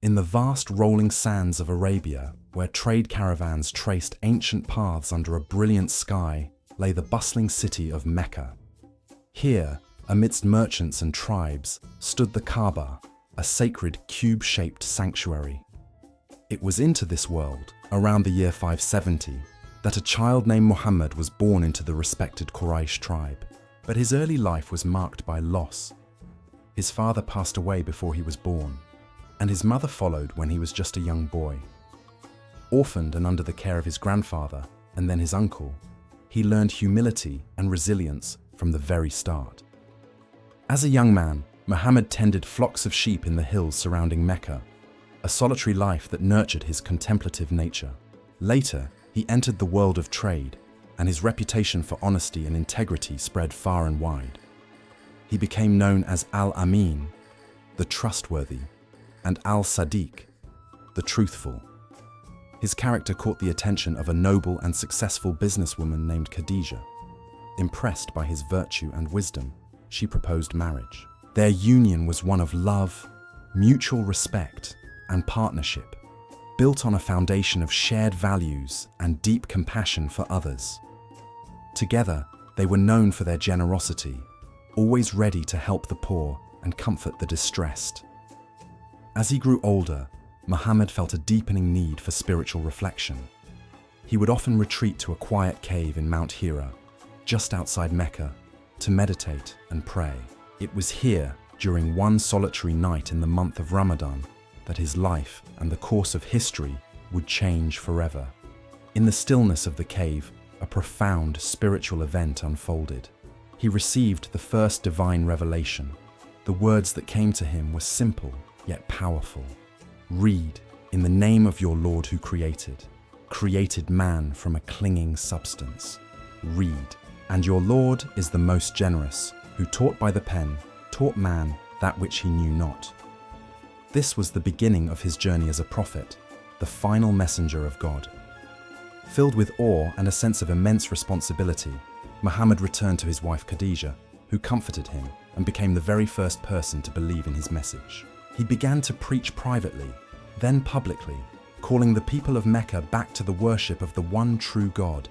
In the vast rolling sands of Arabia, where trade caravans traced ancient paths under a brilliant sky, lay the bustling city of Mecca. Here, amidst merchants and tribes, stood the Kaaba, a sacred cube-shaped sanctuary. It was into this world, around the year 570, that a child named Muhammad was born into the respected Quraysh tribe. But his early life was marked by loss. His father passed away before he was born, and his mother followed when he was just a young boy. Orphaned and under the care of his grandfather and then his uncle, he learned humility and resilience from the very start. As a young man, Muhammad tended flocks of sheep in the hills surrounding Mecca, a solitary life that nurtured his contemplative nature. Later, he entered the world of trade, and his reputation for honesty and integrity spread far and wide. He became known as Al-Amin, the trustworthy, and Al-Sadiq, the truthful. His character caught the attention of a noble and successful businesswoman named Khadija. Impressed by his virtue and wisdom, she proposed marriage. Their union was one of love, mutual respect, and partnership, built on a foundation of shared values and deep compassion for others. Together, they were known for their generosity, always ready to help the poor and comfort the distressed. As he grew older, Muhammad felt a deepening need for spiritual reflection. He would often retreat to a quiet cave in Mount Hira, just outside Mecca, to meditate and pray. It was here, during one solitary night in the month of Ramadan, that his life and the course of history would change forever. In the stillness of the cave, a profound spiritual event unfolded. He received the first divine revelation. The words that came to him were simple yet powerful. Read, in the name of your Lord who created man from a clinging substance. Read, and your Lord is the most generous, who taught by the pen, taught man that which he knew not. This was the beginning of his journey as a prophet, the final messenger of God. Filled with awe and a sense of immense responsibility, Muhammad returned to his wife Khadija, who comforted him and became the very first person to believe in his message. He began to preach privately, then publicly, calling the people of Mecca back to the worship of the one true God.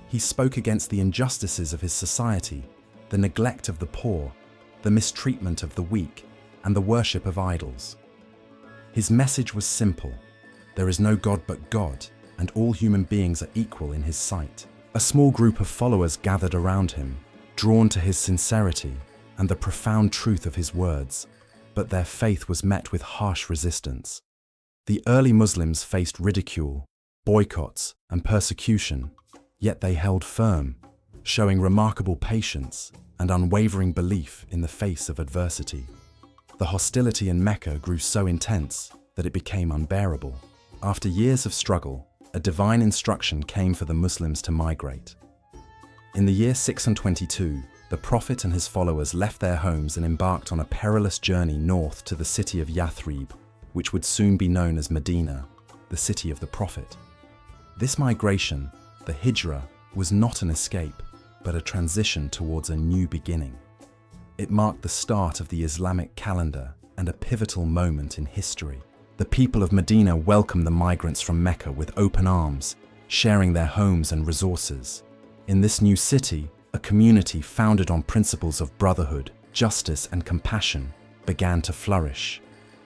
He spoke against the injustices of his society, the neglect of the poor, the mistreatment of the weak, and the worship of idols. His message was simple: there is no God but God, and all human beings are equal in his sight. A small group of followers gathered around him, drawn to his sincerity and the profound truth of his words, but their faith was met with harsh resistance. The early Muslims faced ridicule, boycotts, and persecution, yet they held firm, showing remarkable patience and unwavering belief in the face of adversity. The hostility in Mecca grew so intense that it became unbearable. After years of struggle, a divine instruction came for the Muslims to migrate. In the year 622, the Prophet and his followers left their homes and embarked on a perilous journey north to the city of Yathrib, which would soon be known as Medina, the city of the Prophet. This migration, the Hijra, was not an escape, but a transition towards a new beginning. It marked the start of the Islamic calendar and a pivotal moment in history. The people of Medina welcomed the migrants from Mecca with open arms, sharing their homes and resources. In this new city, a community founded on principles of brotherhood, justice, and compassion began to flourish.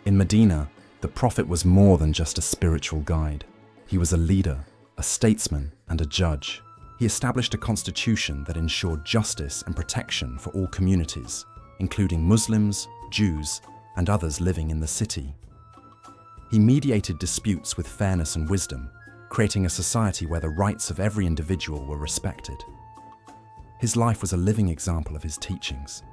In Medina, the Prophet was more than just a spiritual guide. He was a leader, a statesman, and a judge. He established a constitution that ensured justice and protection for all communities, including Muslims, Jews, and others living in the city. He mediated disputes with fairness and wisdom, creating a society where the rights of every individual were respected. His life was a living example of his teachings.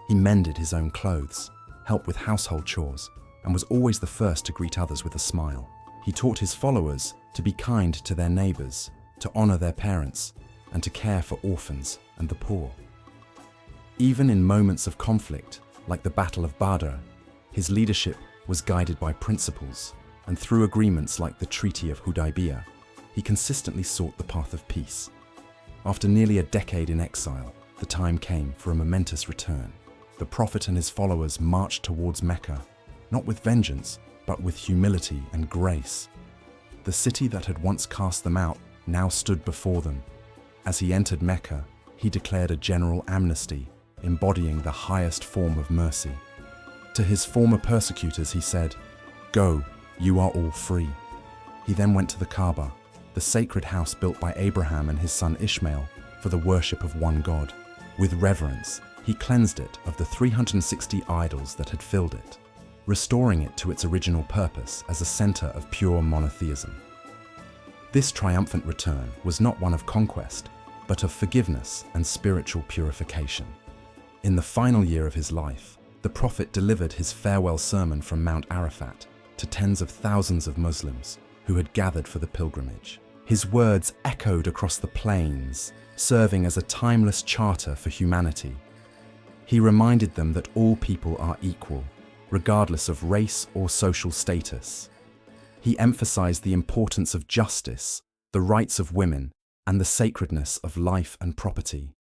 He mended his own clothes, helped with household chores, and was always the first to greet others with a smile. He taught his followers to be kind to their neighbors, to honor their parents, and to care for orphans and the poor. Even in moments of conflict, like the Battle of Badr, his leadership was guided by principles, and through agreements like the Treaty of Hudaybiyah, he consistently sought the path of peace. After nearly a decade in exile, the time came for a momentous return. The Prophet and his followers marched towards Mecca, not with vengeance, but with humility and grace. The city that had once cast them out now stood before them. As he entered Mecca, he declared a general amnesty, embodying the highest form of mercy. To his former persecutors he said, "Go, you are all free." He then went to the Kaaba, the sacred house built by Abraham and his son Ishmael for the worship of one God. With reverence, he cleansed it of the 360 idols that had filled it, restoring it to its original purpose as a center of pure monotheism. This triumphant return was not one of conquest, but of forgiveness and spiritual purification. In the final year of his life, the Prophet delivered his farewell sermon from Mount Arafat to tens of thousands of Muslims who had gathered for the pilgrimage. His words echoed across the plains, serving as a timeless charter for humanity. He reminded them that all people are equal, regardless of race or social status. He emphasized the importance of justice, the rights of women, and the sacredness of life and property.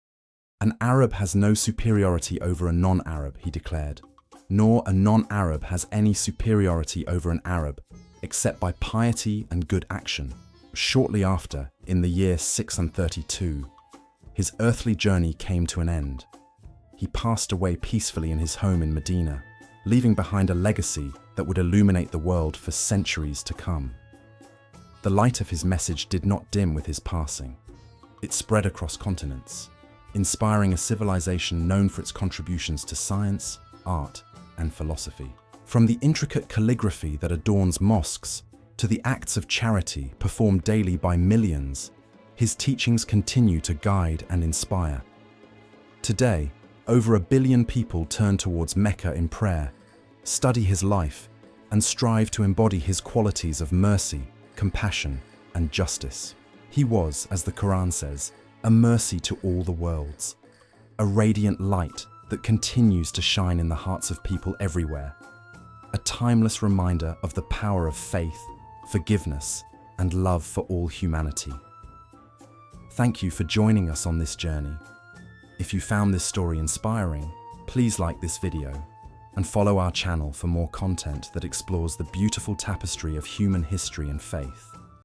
An Arab has no superiority over a non-Arab, he declared, nor a non-Arab has any superiority over an Arab, except by piety and good action. Shortly after, in the year 632, his earthly journey came to an end. He passed away peacefully in his home in Medina, leaving behind a legacy that would illuminate the world for centuries to come. The light of his message did not dim with his passing. It spread across continents, inspiring a civilization known for its contributions to science, art, and philosophy. From the intricate calligraphy that adorns mosques to the acts of charity performed daily by millions, his teachings continue to guide and inspire. Today, over 1 billion people turn towards Mecca in prayer, study his life, and strive to embody his qualities of mercy, compassion, and justice. He was, as the Quran says, a mercy to all the worlds, a radiant light that continues to shine in the hearts of people everywhere, a timeless reminder of the power of faith, forgiveness, and love for all humanity. Thank you for joining us on this journey. If you found this story inspiring, please like this video and follow our channel for more content that explores the beautiful tapestry of human history and faith.